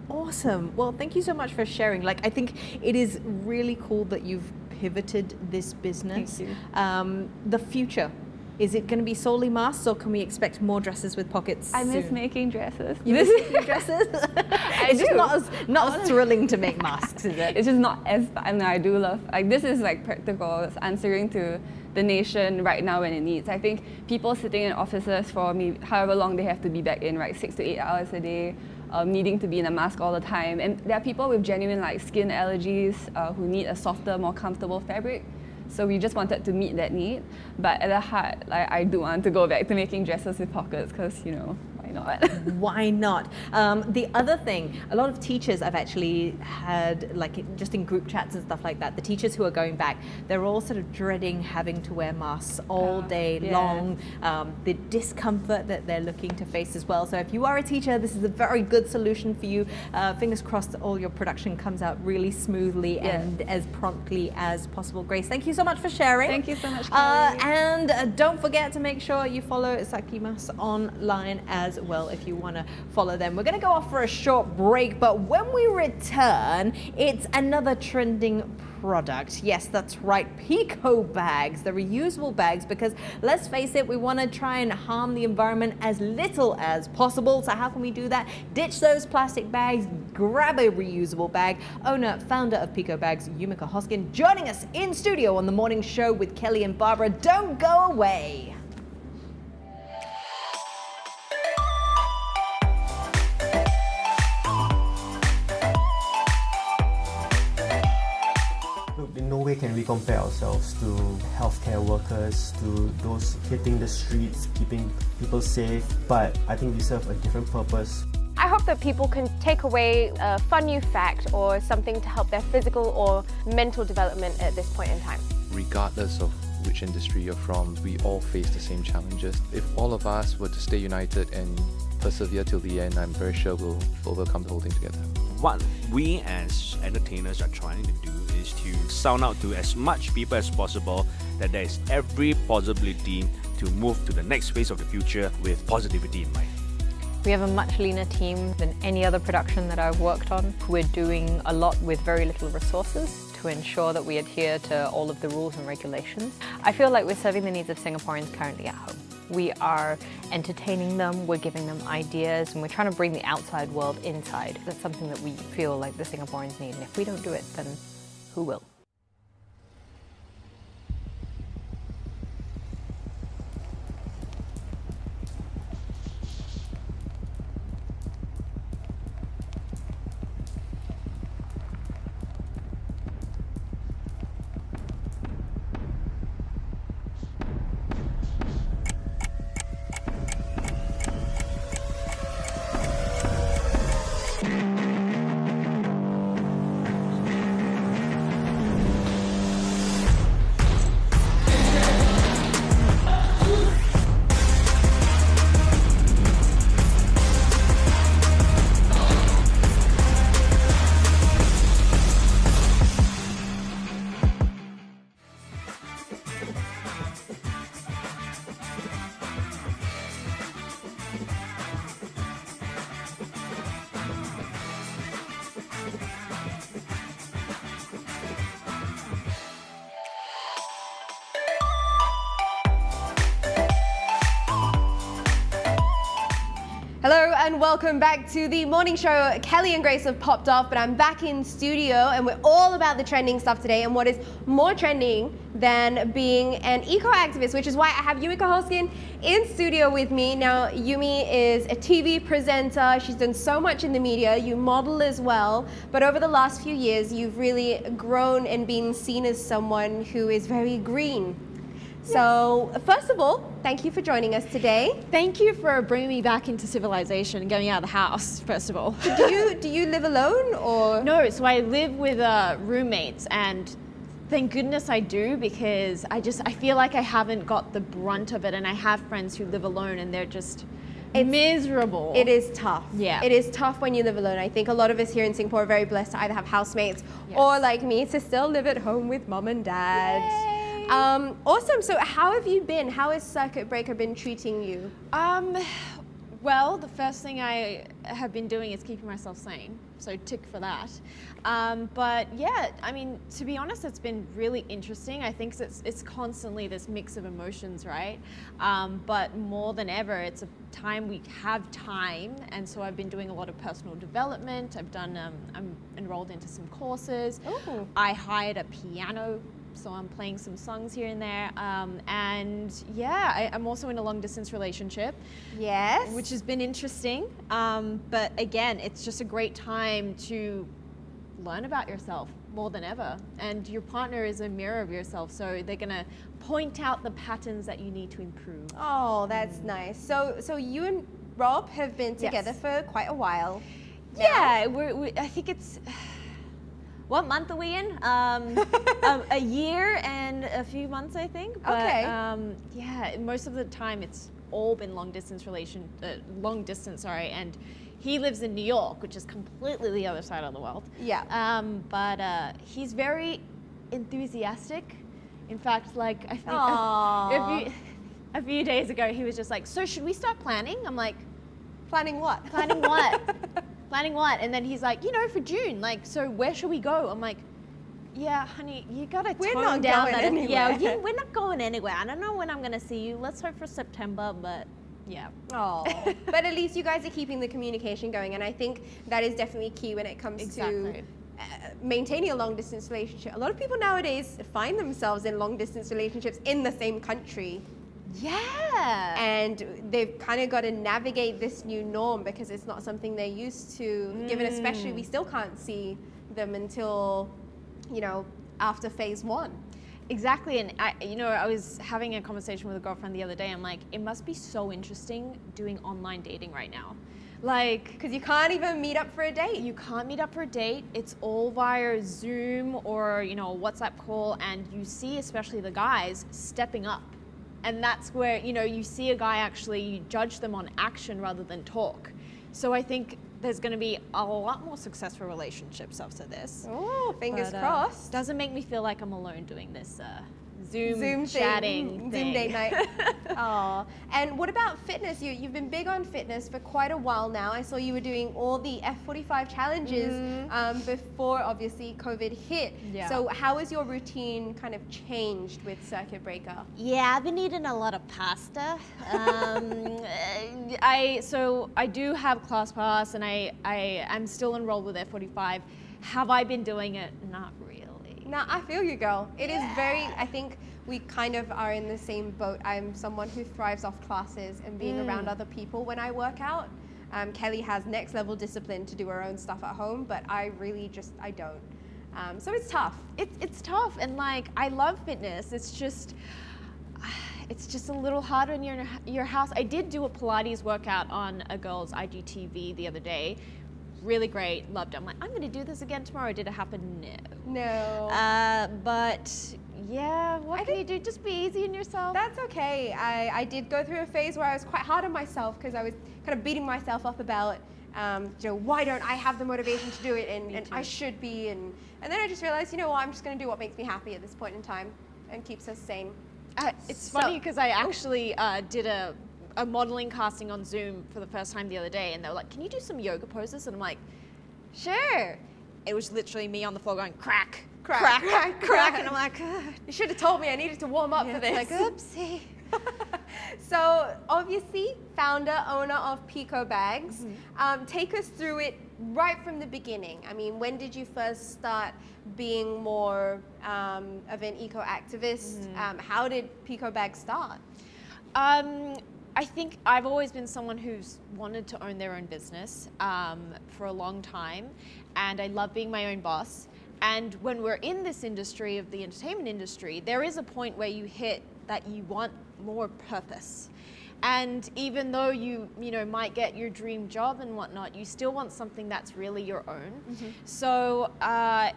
Awesome. Well, thank you so much for sharing. Like, I think it is really cool that you've pivoted this business. Thank you. The future, is it going to be solely masks, or can we expect more dresses with pockets I miss soon? making dresses. You miss making dresses? It's just do. not as thrilling to make masks, is it? It's just not as fun. I mean, I do love, like this is like practical. It's answering to the nation right now when it needs. I think people sitting in offices for however long they have to be back in, right, 6 to 8 hours a day, needing to be in a mask all the time. And there are people with genuine like skin allergies who need a softer, more comfortable fabric. So we just wanted to meet that need. But at the heart, like, I do want to go back to making dresses with pockets because, you know, why not? Why not? The other thing, a lot of teachers I've actually had, like just in group chats and stuff like that, the teachers who are going back, they're all sort of dreading having to wear masks all day long, the discomfort that they're looking to face as well. So if you are a teacher, this is a very good solution for you. Fingers crossed that all your production comes out really smoothly and as promptly as possible. Grace, thank you so much for sharing. Thank you so much, Kelly. And don't forget to make sure you follow Sakti Masks online as well if you want to follow them. We're going to go off for a short break, but when we return, it's another trending product. Yes, that's right, Pico bags, the reusable bags, because let's face it, we want to try and harm the environment as little as possible. So how can we do that? Ditch those plastic bags, grab a reusable bag. Owner, founder of Pico Bags, Yumiko Hoskin, joining us in studio on the morning show with Kelly and Barbara. Don't go away. Look, in no way can we compare ourselves to healthcare workers, to those hitting the streets, keeping people safe, but I think we serve a different purpose. I hope that people can take away a fun new fact or something to help their physical or mental development at this point in time. Regardless of which industry you're from, we all face the same challenges. If all of us were to stay united and persevere till the end, I'm very sure we'll overcome the whole thing together. What we as entertainers are trying to do is to sound out to as much people as possible that there is every possibility to move to the next phase of the future with positivity in mind. We have a much leaner team than any other production that I've worked on. We're doing a lot with very little resources to ensure that we adhere to all of the rules and regulations. I feel like we're serving the needs of Singaporeans currently at home. We are entertaining them, we're giving them ideas, and we're trying to bring the outside world inside. That's something that we feel like the Singaporeans need, and if we don't do it, then who will? Hello and welcome back to the morning show. Kelly and Grace have popped off, but I'm back in studio and we're all about the trending stuff today and what is more trending than being an eco-activist, which is why I have Yumiko Hoskin in studio with me. Now, Yumi is a TV presenter. She's done so much in the media. You model as well, but over the last few years, you've really grown and been seen as someone who is very green. So, first of all, thank you for joining us today. Thank you for bringing me back into civilization and getting out of the house, first of all. Do you live alone or? No, so I live with roommates, and thank goodness I do, because I feel like I haven't got the brunt of it, and I have friends who live alone and they're just miserable. It is tough. Yeah. It is tough when you live alone. I think a lot of us here in Singapore are very blessed to either have housemates or, like me, to still live at home with mom and dad. Yay. Awesome. So how have you been? How has Circuit Breaker been treating you? Well, the first thing I have been doing is keeping myself sane, so tick for that. But yeah, I mean, to be honest, it's been really interesting. I think it's constantly this mix of emotions, right? But more than ever, it's a time we have time, and so I've been doing a lot of personal development. I'm enrolled into some courses. Ooh. I hired a piano, so I'm playing some songs here and there. And yeah, I'm also in a long distance relationship. Yes. Which has been interesting. But again, it's just a great time to learn about yourself more than ever. And your partner is a mirror of yourself, so they're gonna point out the patterns that you need to improve. Oh, that's nice. So you and Rob have been together for quite a while. Yeah, I think it's, what month are we in? A year and a few months, I think. But, Okay. yeah, most of the time it's all been long distance, and he lives in New York, which is completely the other side of the world. Yeah. But he's very enthusiastic. In fact, like I think a few days ago, he was just like, "So should we start planning?" I'm like, Planning what? "Planning what?" Planning what? And then he's like, for June, like, so where should we go? I'm like, yeah, honey, you gotta We're tone not down going that. anywhere. Yeah, we're not going anywhere. I don't know when I'm gonna see you. Let's hope for September, but yeah. Oh, but at least you guys are keeping the communication going, and I think that is definitely key when it comes Exactly. to maintaining a long distance relationship. A lot of people nowadays find themselves in long distance relationships in the same country. Yeah. And they've kind of got to navigate this new norm because it's not something they're used to, given especially we still can't see them until, after phase 1. Exactly, and I was having a conversation with a girlfriend the other day. I'm like, it must be so interesting doing online dating right now. Like, Because you can't even meet up for a date. you can't meet up for a date. It's all via Zoom or a WhatsApp call, and you see, especially the guys, stepping up. And that's where, you see a guy actually, you judge them on action rather than talk. So I think there's going to be a lot more successful relationships after this. Oh, fingers But, crossed. Doesn't make me feel like I'm alone doing this Zoom Zoom chatting Zoom date night. Aw. And what about fitness? You've been big on fitness for quite a while now. I saw you were doing all the F45 challenges before obviously COVID hit. Yeah. So how has your routine kind of changed with circuit breaker? Yeah, I've been eating a lot of pasta. I do have class pass, and I'm still enrolled with F45. Have I been doing it? Not really. Now, I feel you, girl. It is very, I think we kind of are in the same boat. I'm someone who thrives off classes and being around other people when I work out. Kelly has next level discipline to do her own stuff at home, but I really I don't. So it's tough. It's tough, and like, I love fitness. It's just a little harder in your house. I did do a Pilates workout on a girl's IGTV the other day. Really great, loved it. I'm like, I'm gonna do this again tomorrow. Did it happen? No. But yeah, what can you do? Just be easy on yourself. That's okay. I did go through a phase where I was quite hard on myself because I was kind of beating myself up about, why don't I have the motivation to do it, and I should be, and then I just realized, I'm just gonna do what makes me happy at this point in time and keeps us sane. It's funny because I actually did a modeling casting on Zoom for the first time the other day, and they were like, can you do some yoga poses? And I'm like, sure. It was literally me on the floor going, crack, crack, crack, crack. And I'm like, you should have told me I needed to warm up for this. Like, oopsie. So obviously, founder, owner of Pico Bags. Take us through it right from the beginning. I mean, when did you first start being more of an eco-activist? How did Pico Bags start? I think I've always been someone who's wanted to own their own business for a long time, and I love being my own boss. And when we're in this industry of the entertainment industry, there is a point where you hit that you want more purpose. And even though you might get your dream job and whatnot, you still want something that's really your own. So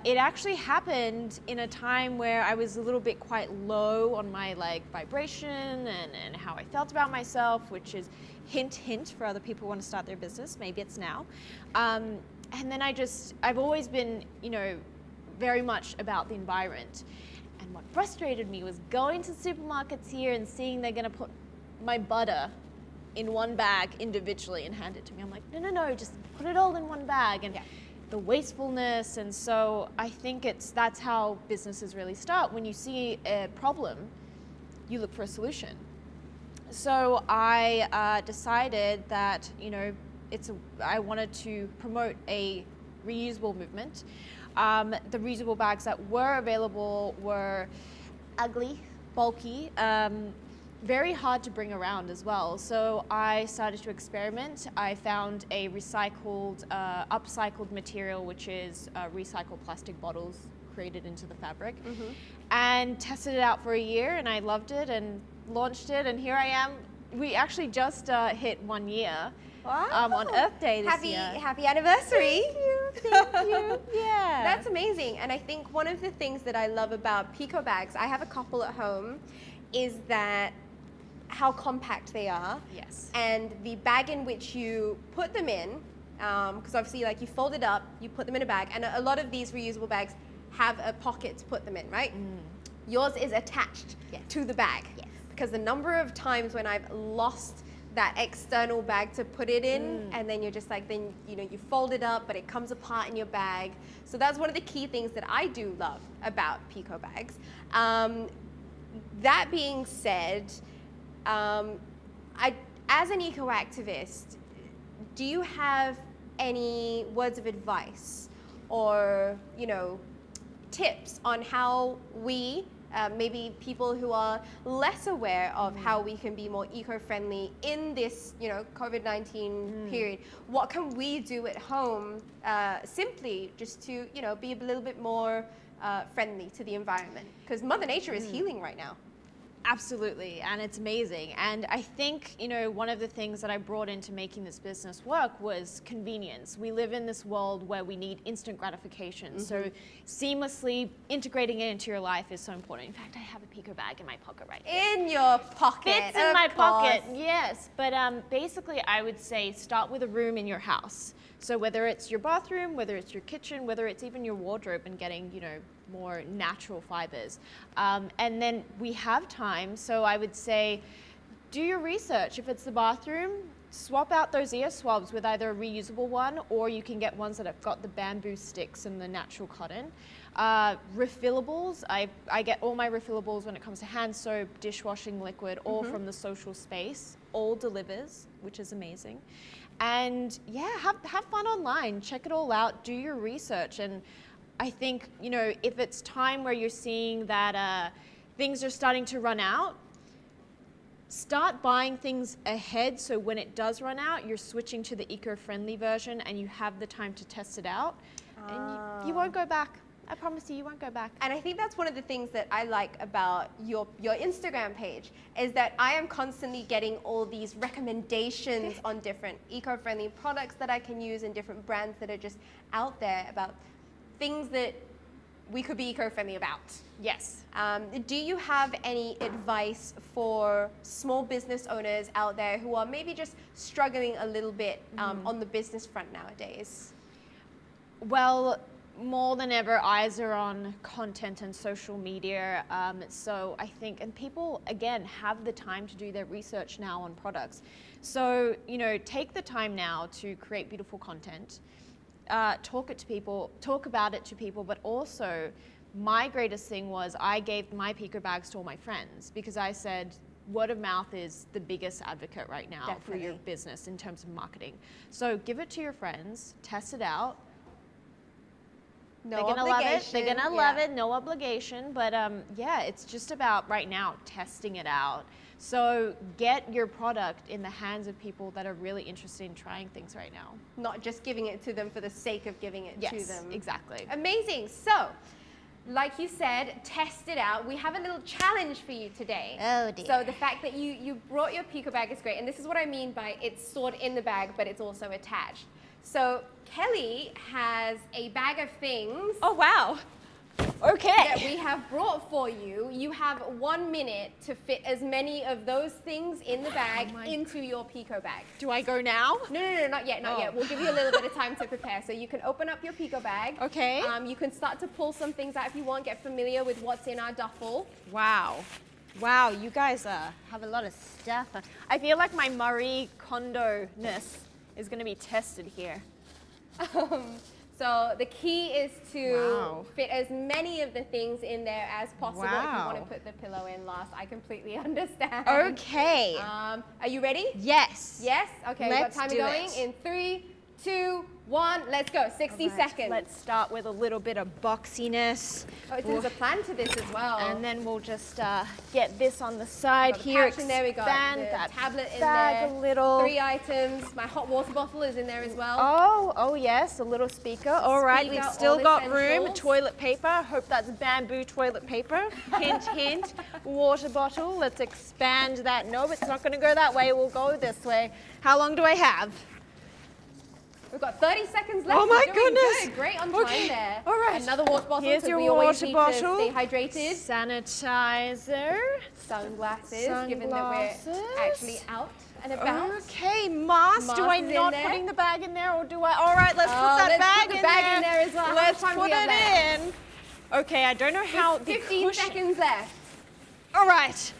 it actually happened in a time where I was a little bit quite low on my vibration and how I felt about myself, which is hint, hint for other people who want to start their business. Maybe it's now. And then I've always been, very much about the environment. And what frustrated me was going to supermarkets here and seeing they're going to put my butter in one bag individually and hand it to me. I'm like, no, just put it all in one bag. And the wastefulness. And so I think that's how businesses really start. When you see a problem, you look for a solution. So I decided that, I wanted to promote a reusable movement. The reusable bags that were available were ugly, bulky, very hard to bring around as well. So I started to experiment. I found a recycled, upcycled material, which is recycled plastic bottles created into the fabric, and tested it out for a year, and I loved it and launched it, and here I am. We actually just hit 1 year. Wow. On Earth Day this year. Happy anniversary. Thank you. Yeah. That's amazing. And I think one of the things that I love about Pico Bags, I have a couple at home, is that how compact they are. Yes. And the bag in which you put them in, because obviously you fold it up, you put them in a bag, and a lot of these reusable bags have a pocket to put them in, right? Yours is attached to the bag. Yes. Because the number of times when I've lost that external bag to put it in, and then you're just you fold it up, but it comes apart in your bag. So that's one of the key things that I do love about Pico Bags. That being said, as an eco-activist, do you have any words of advice or tips on how we, maybe people who are less aware of how we can be more eco-friendly in this, COVID-19 period, what can we do at home simply just to, be a little bit more friendly to the environment? Because Mother Nature is healing right now. Absolutely, and it's amazing. And I think, you know, one of the things that I brought into making this business work was convenience. We live in this world where we need instant gratification. So seamlessly integrating it into your life is so important. In fact, I have a Pico bag in my pocket right here. In your pocket. Fits in my pocket, yes. But basically, I would say start with a room in your house. So whether it's your bathroom, whether it's your kitchen, whether it's even your wardrobe, and getting, you know, more natural fibers. And then we have time, so I would say do your research. If it's the bathroom, swap out those ear swabs with either a reusable one, or you can get ones that have got the bamboo sticks and the natural cotton. Refillables, I get all my refillables when it comes to hand soap, dishwashing liquid, all from the social space, all delivers, which is amazing. And yeah, have fun online, check it all out, do your research. And I think, you know, if it's time where you're seeing that things are starting to run out, start buying things ahead, so when it does run out, you're switching to the eco-friendly version and you have the time to test it out. And you won't go back. I promise you won't go back. And I think that's one of the things that I like about your Instagram page, is that I am constantly getting all these recommendations on different eco-friendly products that I can use and different brands that are just out there about things that we could be eco-friendly about. Yes. Do you have any advice for small business owners out there who are maybe just struggling a little bit on the business front nowadays? Well, more than ever, eyes are on content and social media. So I think, and people, again, have the time to do their research now on products. So, you know, take the time now to create beautiful content. Talk about it to people, but also my greatest thing was I gave my Pico bags to all my friends, because I said word of mouth is the biggest advocate right now for your business in terms of marketing. So give it to your friends, test it out. No They're gonna love it. obligation. They're gonna love it. No obligation. But yeah, it's just about right now testing it out. So get your product in the hands of people that are really interested in trying things right now. Not just giving it to them for the sake of giving it to them. Yes, exactly. Amazing. So, like you said, test it out. We have a little challenge for you today. Oh dear. So the fact that you brought your Pico bag is great. And this is what I mean by it's stored in the bag, but it's also attached. So Kelly has a bag of things. Oh wow. Okay. That we have brought for you. You have 1 minute to fit as many of those things in the bag into your Pico bag. Do I go now? No, not yet, not yet. We'll give you a little bit of time to prepare. So you can open up your Pico bag. Okay. You can start to pull some things out if you want, get familiar with what's in our duffel. Wow. Wow, you guys have a lot of stuff. I feel like my Marie Kondo-ness is going to be tested here. So the key is to fit as many of the things in there as possible. If you want to put the pillow in last, I completely understand. Okay. Are you ready? Yes. Yes? Okay, we've got time going. It. In 3, 2, 1, let's go. 60 seconds. Let's start with a little bit of boxiness. Oh, there's a plan to this as well. And then we'll just get this on the side got the here. Expand there, we got that tablet in bag there. a little. 3 items. My hot water bottle is in there as well. Oh yes, a little speaker. All right, we've still got room. Toilet paper. Hope that's bamboo toilet paper. Hint, hint. Water bottle. Let's expand that. No, it's not going to go that way. We'll go this way. How long do I have? We've got 30 seconds left. Oh my You're doing goodness. Good. Great on time there. All right. Another water bottle. Here's your we always water need bottle. To stay hydrated. Sanitizer. Sunglasses, given that we're actually out and about. Okay, mask. Do I not putting the bag in there, or do I? All right, let's put that bag in there. in there as well. Let's put it in. Okay, I don't know how. 15 seconds left. All right.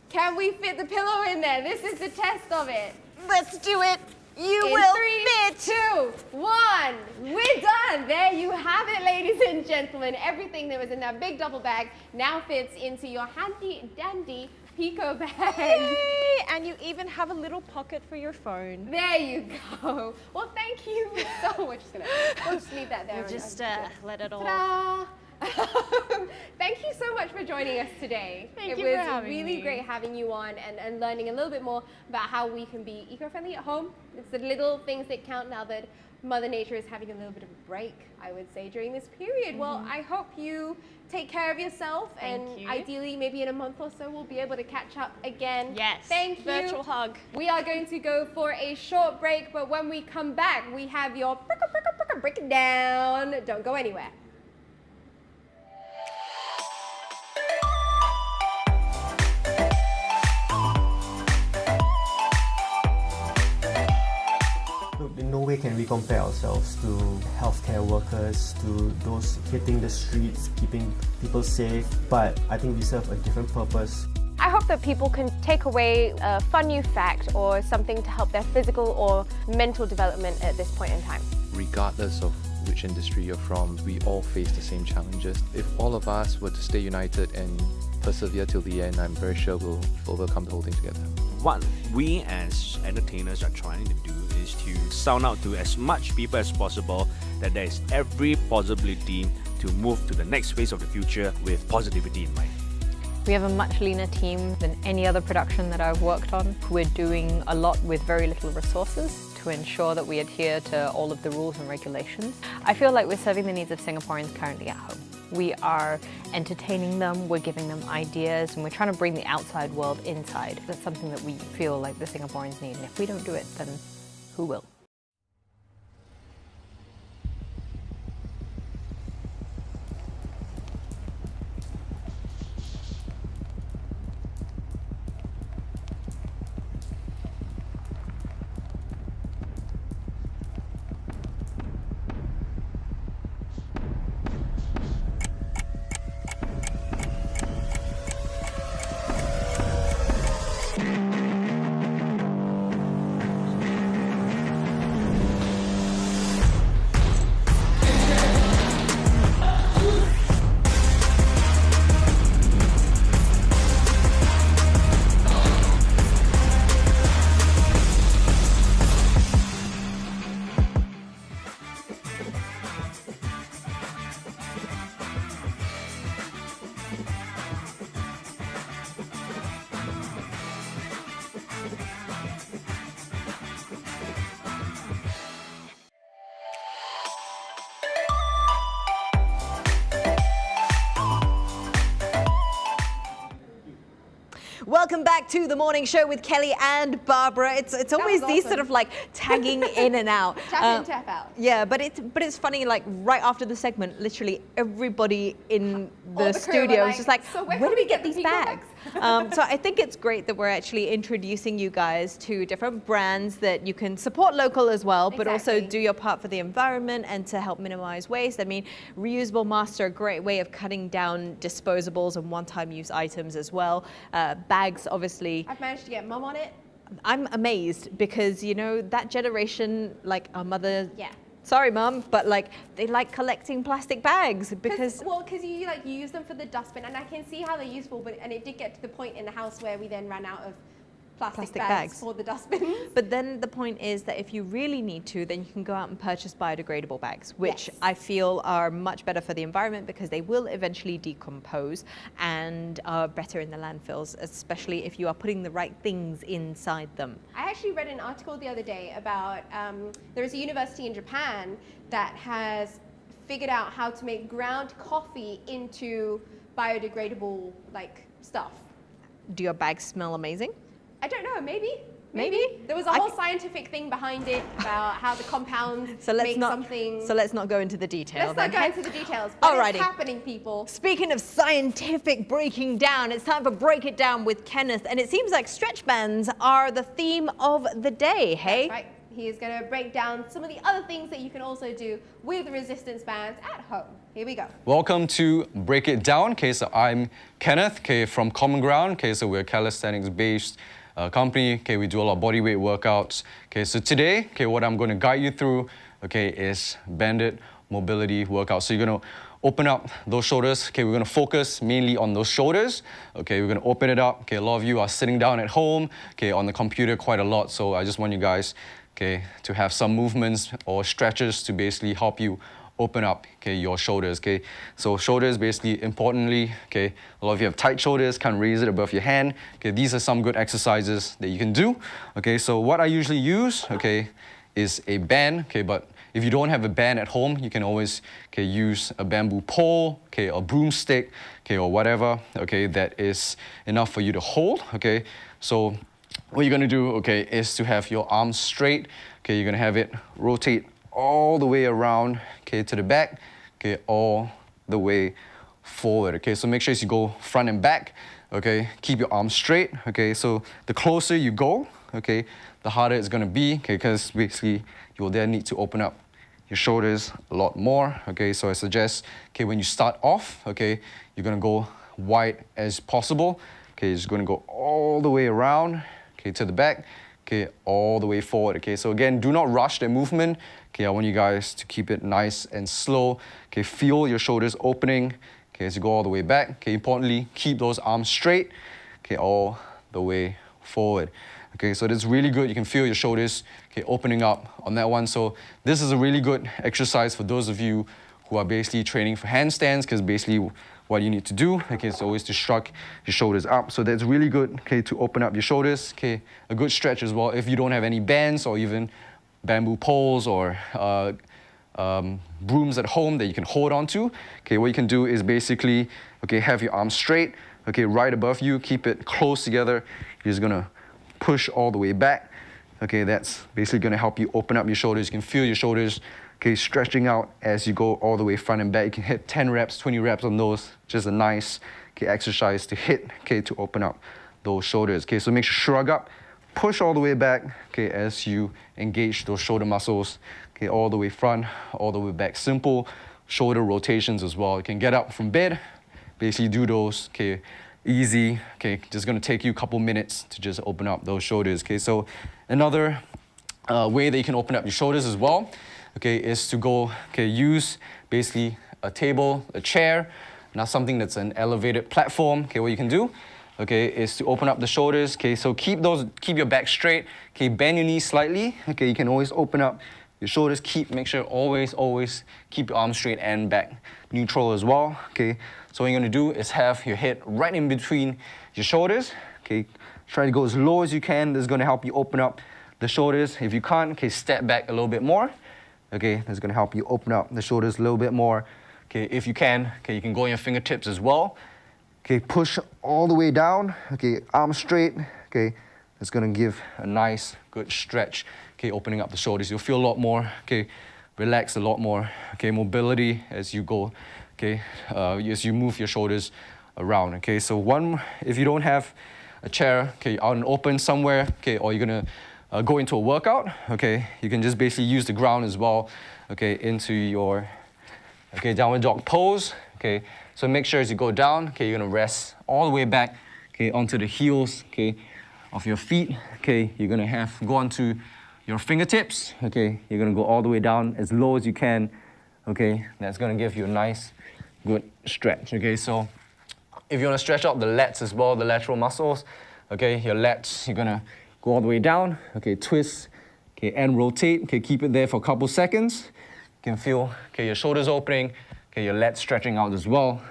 Can we fit the pillow in there? This is the test of it. Let's do it. You In will 3, fit. 2, 1. We're done. There you have it, ladies and gentlemen. Everything that was in that big duffel bag now fits into your handy dandy Pico bag. Yay! And you even have a little pocket for your phone. There you go. Well, thank you so much. We'll just leave that there. We'll just let it all. Ta-da! Thank you so much for joining us today. Thank you for having really me. great having you on and learning a little bit more about how we can be eco-friendly at home. It's the little things that count now that Mother Nature is having a little bit of a break, I would say, during this period. Well, I hope you take care of yourself, and ideally maybe in a month or so we'll be able to catch up again. Yes. Thank you. Virtual hug. We are going to go for a short break, but when we come back, we have your break it down. Don't go anywhere. Look, in no way can we compare ourselves to healthcare workers, to those hitting the streets, keeping people safe, but I think we serve a different purpose. I hope that people can take away a fun new fact or something to help their physical or mental development at this point in time. Regardless of which industry you're from, we all face the same challenges. If all of us were to stay united and persevere till the end, I'm very sure we'll overcome the whole thing together. What we as entertainers are trying to do is to sound out to as much people as possible that there is every possibility to move to the next phase of the future with positivity in mind. We have a much leaner team than any other production that I've worked on. We're doing a lot with very little resources to ensure that we adhere to all of the rules and regulations. I feel like we're serving the needs of Singaporeans currently at home. We are entertaining them, we're giving them ideas, and we're trying to bring the outside world inside. That's something that we feel like the Singaporeans need, and if we don't do it, then who will? Welcome back to the morning show with Kelly and Barbara. It's always these sort of like tagging in and out. Tap in, tap out. Yeah, but it's funny, like right after the segment, literally everybody in the studio is just like, so where do we get these bags? So I think it's great that we're actually introducing you guys to different brands that you can support local as well, but also do your part for the environment and to help minimize waste. I mean, reusable masks are a great way of cutting down disposables and one-time use items as well. Bags, obviously. I've managed to get mum on it. I'm amazed because, you know, that generation, like our mother. Yeah. Sorry, Mum, but like they like collecting plastic bags because you like you use them for the dustbin, and I can see how they're useful. And it did get to the point in the house where we then ran out of plastic bags for the dustbins. But then the point is that if you really need to, then you can go out and purchase biodegradable bags, which I feel are much better for the environment because they will eventually decompose and are better in the landfills, especially if you are putting the right things inside them. I actually read an article the other day about there is a university in Japan that has figured out how to make ground coffee into biodegradable like stuff. Do your bags smell amazing? I don't know, maybe. Maybe. There was a whole scientific thing behind it about how the compounds make something. So let's not go into the details. Let's not go into the details, but it's happening, people. Speaking of scientific breaking down, it's time for Break It Down with Kenneth. And it seems like stretch bands are the theme of the day, hey? That's right. He is going to break down some of the other things that you can also do with resistance bands at home. Here we go. Welcome to Break It Down. Okay, so I'm Kenneth from Common Ground. Okay, so we're a calisthenics based company. Okay, we do a lot of bodyweight workouts. Okay, so today, what I'm going to guide you through, is Bandit mobility workout. So you're going to open up those shoulders. Okay, we're going to focus mainly on those shoulders. Okay, we're going to open it up. Okay, a lot of you are sitting down at home. Okay, on the computer quite a lot. So I just want you guys, to have some movements or stretches to basically help you open up, your shoulders, So shoulders, basically, importantly, a lot of you have tight shoulders, can't raise it above your hand. These are some good exercises that you can do. So what I usually use, is a band, but if you don't have a band at home, you can always use a bamboo pole, a broomstick, or whatever, that is enough for you to hold, So what you're gonna do, is to have your arms straight, you're gonna have it rotate all the way around, to the back, all the way forward, so make sure as you go front and back, keep your arms straight, so the closer you go, the harder it's gonna be, because basically you will then need to open up your shoulders a lot more, so I suggest, when you start off, you're gonna go wide as possible, you're just gonna go all the way around, to the back, all the way forward, so again, do not rush the movement, I want you guys to keep it nice and slow, feel your shoulders opening, as you go all the way back, importantly, keep those arms straight, all the way forward. So that's really good. You can feel your shoulders opening up on that one. So this is a really good exercise for those of you who are basically training for handstands, because basically what you need to do, is always to shrug your shoulders up. So that's really good, to open up your shoulders. A good stretch as well. If you don't have any bands or even bamboo poles or brooms at home that you can hold on to, what you can do is basically, have your arms straight, right above you, keep it close together. You're just gonna push all the way back. That's basically gonna help you open up your shoulders. You can feel your shoulders, stretching out as you go all the way front and back. You can hit 10 reps, 20 reps on those. Just a nice exercise to hit, to open up those shoulders. So make sure shrug up, push all the way back, as you engage those shoulder muscles, all the way front, all the way back. Simple shoulder rotations as well. You can get up from bed, basically do those, easy, just gonna take you a couple minutes to just open up those shoulders, So another way that you can open up your shoulders as well, is to go, use basically a table, a chair, not something that's an elevated platform, what you can do, is to open up the shoulders, so keep your back straight, bend your knees slightly, you can always open up your shoulders, make sure always keep your arms straight and back neutral as well, So what you're gonna do is have your head right in between your shoulders, try to go as low as you can. This is gonna help you open up the shoulders. If you can't, step back a little bit more, That's gonna help you open up the shoulders a little bit more. If you can, you can go on your fingertips as well. Push all the way down, arms straight, It's gonna give a nice, good stretch, opening up the shoulders. You'll feel a lot more, relax a lot more, mobility as you go, as you move your shoulders around, So if you don't have a chair, out and open somewhere, or you're gonna go into a workout, you can just basically use the ground as well, into your, downward dog pose, So make sure as you go down, you're gonna rest all the way back, onto the heels, of your feet, You're gonna go onto your fingertips, You're gonna go all the way down as low as you can, That's gonna give you a nice, good stretch, So if you wanna stretch out the lats as well, the lateral muscles, your lats, you're gonna go all the way down, twist, and rotate, keep it there for a couple seconds. You can feel, your shoulders opening, your lats stretching out as well,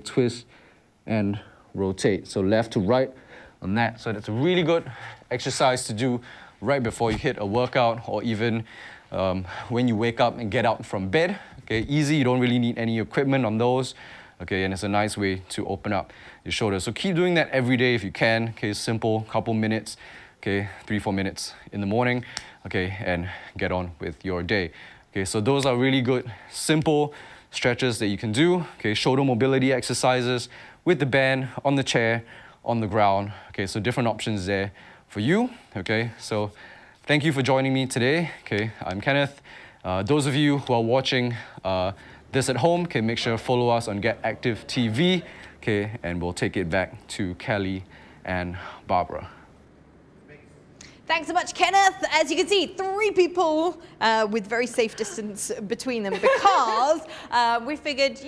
twist and rotate. So left to right on that. So that's a really good exercise to do right before you hit a workout, or even when you wake up and get out from bed. Easy, you don't really need any equipment on those. And it's a nice way to open up your shoulders. So keep doing that every day if you can. Simple, couple minutes, 3-4 minutes in the morning, and get on with your day. So those are really good, simple stretches that you can do. Shoulder mobility exercises with the band, on the chair, on the ground. So different options there for you. So thank you for joining me today. I'm Kenneth. Those of you who are watching this at home, make sure to follow us on Get Active TV, and we'll take it back to Kelly and Barbara. Thanks so much, Kenneth. As you can see, 3 people with very safe distance between them, because we figured,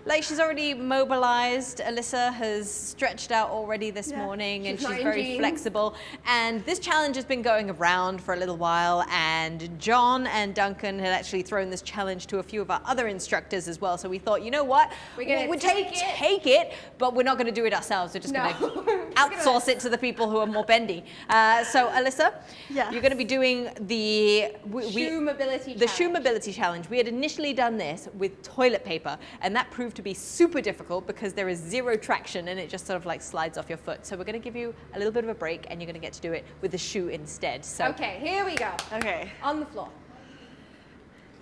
like she's already mobilized. Alyssa has stretched out already this morning, and she's very flexible. And this challenge has been going around for a little while, and John and Duncan had actually thrown this challenge to a few of our other instructors as well. So we thought, you know what? We're gonna take it, but we're not going to do it ourselves. We're just going to outsource it to the people who are more bendy. So Alyssa, Yes. you're going to be doing the Shoe mobility the challenge. shoe mobility challenge. We had initially done this with toilet paper, and that proved to be super difficult because there is zero traction and it just sort of like slides off your foot. So we're going to give you a little bit of a break, and you're going to get to do it with the shoe instead. So Okay, here we go. Okay, On the floor.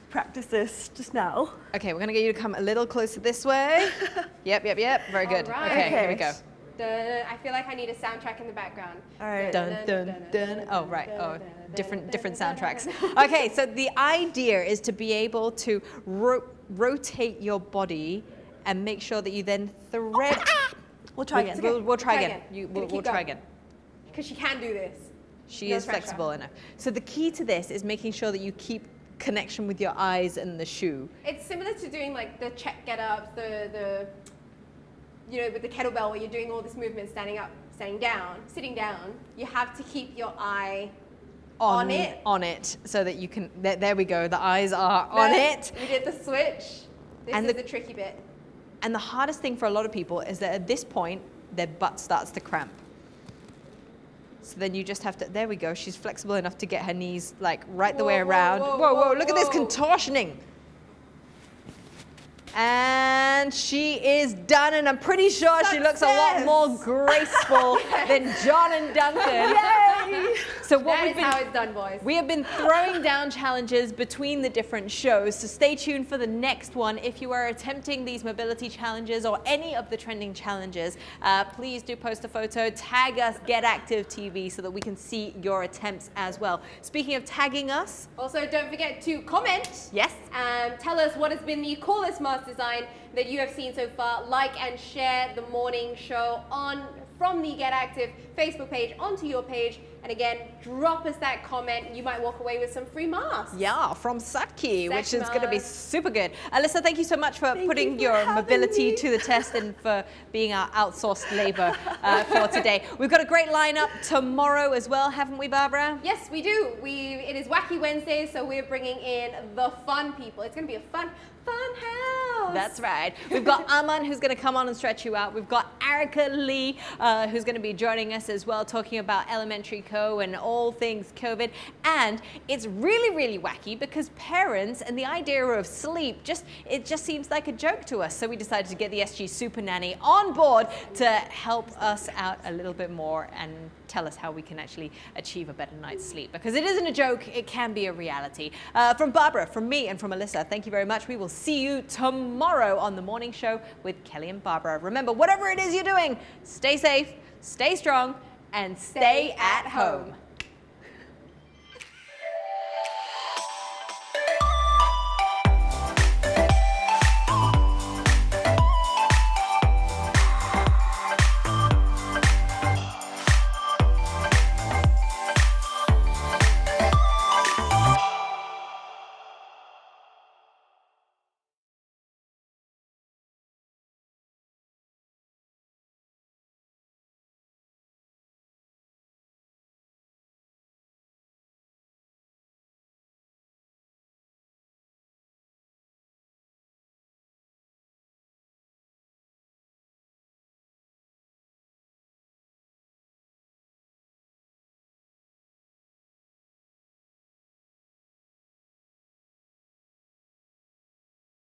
practice this just now. okay, we're going to get you to come a little closer this way. Yep. Very good. All right. Okay, here we Okay. go. Dun, I feel like I need a soundtrack in the background. All right. Dun, dun, dun. Oh, right. Oh, different soundtracks. Okay, so the idea is to be able to rotate your body and make sure that you then thread. We'll try again. We'll try Try again. again. We'll Keep try going. again. Because she can do this. She No is pressure. flexible enough. So the key to this is making sure that you keep connection with your eyes and the shoe. It's similar to doing like the check get ups, the you know, with the kettlebell where you're doing all this movement, standing up, standing down, sitting down. You have to keep your eye on it. On it, so that you can, there we go, the eyes are on it. We did the switch. This And is the- the tricky bit. And the hardest thing for a lot of people is that at this point, their butt starts to cramp. So then you just have to, there we go, she's flexible enough to get her knees like right the way Whoa, whoa, around. whoa, Whoa, whoa, look at this whoa. contortioning. And she is done, and I'm pretty sure she looks a lot Success. more graceful than John and Duncan. Yay! So what That we've is been how it's done, boys. We have been throwing down challenges between the different shows, so stay tuned for the next one. If you are attempting these mobility challenges or any of the trending challenges, please do post a photo, tag us Get Active TV so that we can see your attempts as well. Speaking of tagging us, Also, don't forget to comment. yes, Tell us what has been the coolest mask design that you have seen so far. Like and share the morning show from the Get Active Facebook page onto your page. And again, drop us that comment. You might walk away with some free masks. yeah, from Sakti, which Sakti is going to be mask. super good. Alyssa, thank you so much for putting you for your having mobility me. to the test and for being our outsourced labor for today. We've got a great lineup tomorrow as well, haven't we, Barbara? Yes, we do. It is Wacky Wednesday, so we're bringing in the fun people. It's going to be a fun house. That's right. We've got Aman, who's going to come on and stretch you out. We've got Erica Lee, who's going to be joining us as well, talking about elementary co and all things COVID. And it's really, really wacky because parents and the idea of sleep it just seems like a joke to us. So we decided to get the SG Super Nanny on board to help us out a little bit more and tell us how we can actually achieve a better night's sleep. Because it isn't a joke, it can be a reality. From Barbara, from me, and from Alyssa, thank you very much. We will see you tomorrow on The Morning Show with Kelly and Barbara. Remember, whatever it is you're doing, stay safe, stay strong, and stay at home.